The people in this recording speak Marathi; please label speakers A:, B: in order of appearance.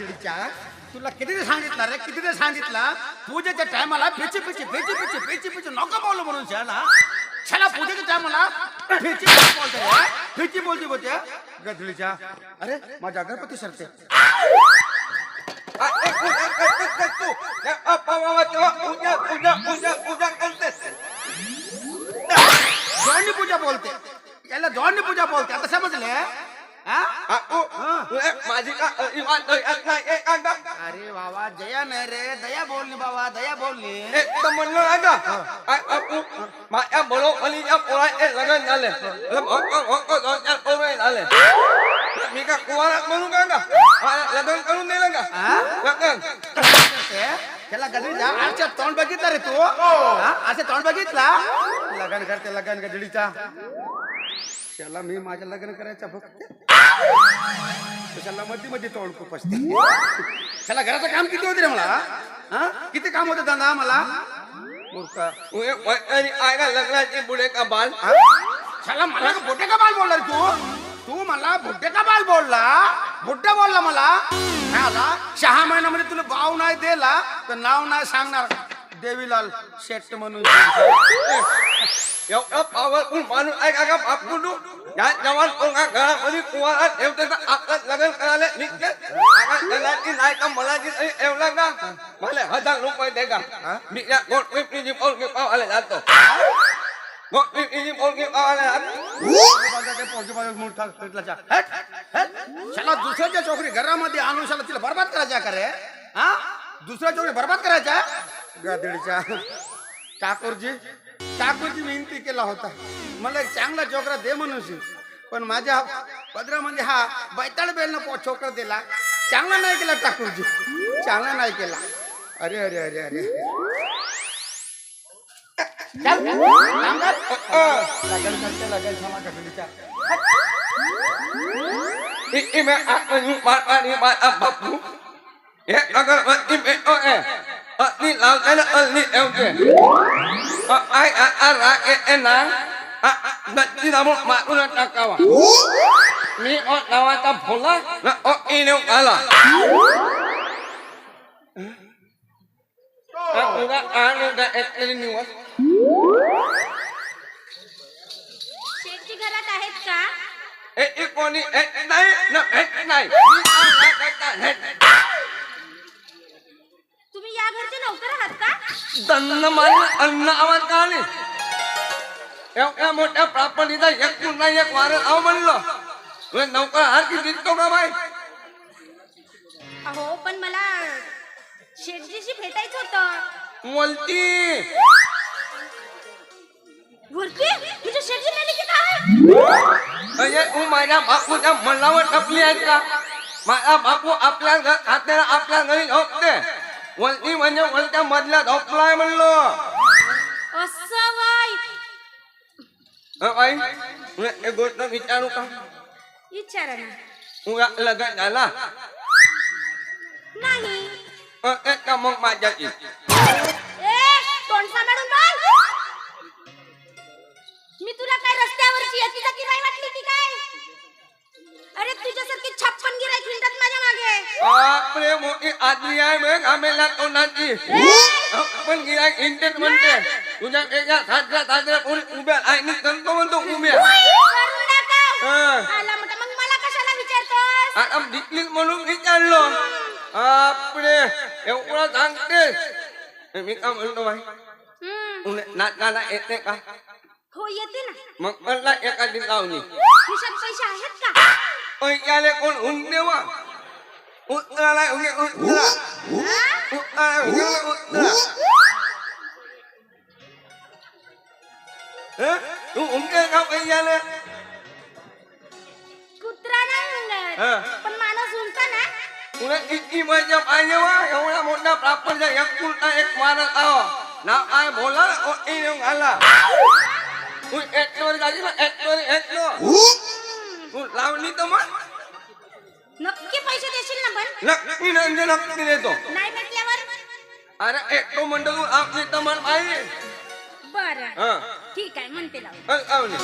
A: गदडीच्या तुला किती सांगितलं रे किती सांगितलं पूजेच्या टायमाला पेची पेची पेची पेची पेची पेची नको बोलू म्हणून शाला पूजेच्या टायमाला पेची बोलते पेची बोलते बोलते गदडीच्या अरे माझ्या अगरबत्ती सरते दोन्ही पूजा बोलते याला दोन्ही पूजा बोलते आता समजले
B: माझी
A: अरे बाबा दया नाही रे दया बोलली बाबा दया बोलली
B: म्हणलं माझ्या बरोबरीच्या पोराचे लग्न झाले झाले मी का कुवारात म्हणू का लग्न करून दिलं का लग्न
A: त्याला गदडीचा आजच्या तोंड बघितलं रे तू असं तोंड बघितला लग्न करते लग्न गदडीचा त्याला मी माझं लग्न करायचं बघते त्याला मध्ये मध्ये तोंड खूप असते त्याला घराचं काम किती होते रे मला किती काम होतं धंदा मला मूर्खा
B: आयला लग्नाचे बुडे का बाल
A: त्याला मला बुड्ढे का बाल बोलला रे तू मला बुड्ढे का बाल बोलला बुड्ढा बोलला मला 6 महिन्यामध्ये तुला भाव नाही दिला तर नाव नाही सांगणार देवीलाल शेट्ट म्हणून
B: एवढा पॉवरफुल माणूस आहे का बापू या जवान घरामध्ये कुवारा ठेवते तर आपलं लग्न करायला निघते नाही का मला एवढा का मला 1000 रुपये दे का मी या गोटपिपरीची पोरगी पावायला जातो गोटपिपरीची पोरगी पावायला
A: शाला दुसऱ्याच्या चोकरी घरामध्ये आणून शाला तिला बरबाद करायच्या का रे दुसऱ्या चोकरी बरबाद करायच्या गादडीच्या ठाकूरजी विनंती केला होता मला एक चांगला चोकरा दे म्हणून पण माझ्या पदरामध्ये हा बैताळ बेलनं चोकरा दिला चांगला नाही केला ठाकूरजी चांगला नाही केला अरे अरे अरे अरे लगन करते लगन क्षमा गदडीच्या
B: बापू हे अगरबत्ती भेटो ni lau kana ni elke ai ara ena nanti namu makuna takawa mi o nawata bola na o inu kala udah anu da ekeli ni was
C: शेठजी घरात आहेत का
B: कोणी नाही ना नाही
C: तुम्ही या घरचे नौकर आहात का
B: दन्न मान अन्न आवाज का आली एवढ्या मोठ्या प्रॉपर्टीचा एक पुन्हा एक वार आव म्हणलं तुला नौकर हार की दिसतो का बाई
C: अहो पण मला शेठजीशी भेटायचं होतं
B: बोलती
C: वरती तुझ्या शेठजी मेले की काय
B: अरे तू माझ्या बापूच्या मनावर टपली आहे का माझा बापू आपल्या खात्याला आपल्या घरी झोपते वलती म्हणजे वलत्या मधल्या झोपलाय म्हणलो
C: असं वाई
B: बाई एक गोष्ट विचारू का
C: विचारा ना
B: तुझा लग्न झाला
C: नाही
B: का मग माझ्याची
C: तोंड सांभाळून बोल मी तुला काय रस्त्यावरची याची जाती नाही वाटली की काय अरे तुझ्यासारखी 56 गिराईक हिंडतात माझ्या मागे
B: बापरे मोठी आदमी आहे मग आम्हाला तोंडाची पण गिराईक इंटेट म्हणते तुझ्या एका साजऱ्या कोणी उभ्या आहे नि कंतो म्हणतो उभ्या
C: करू नका आला म्हटलं मग मला कशाला विचारतोस
B: आता दिसलीच म्हणून विचारलो बापरे एवढं सांगते मी का म्हणतो भाई नाचाला येते का
C: हो येते ना
B: मग मला एका दिन लावली
C: खिशात पैसे आहेत का
B: पैशाले कोण हुन देवा उत्तराला उत्तरा तू उमके का पैशाले
C: कुत्रा नाही पण माणूस उमता ना
B: तुला किती मजा पाहिजे वा एवढा मोठा प्राप्त एक कुलता एक मारत आहो ना काय बोला येऊन आला तू एकवर गाडी ना एकवर तू लावली तर मग
C: नक्की पैसे देशील ना पण
B: नक्की देतो
C: नाही भेटल्यावर
B: अरे एकटो म्हणतो तू आपली तर मन पाहिजे
C: बरं ठीक आहे म्हणते लाव
B: लावली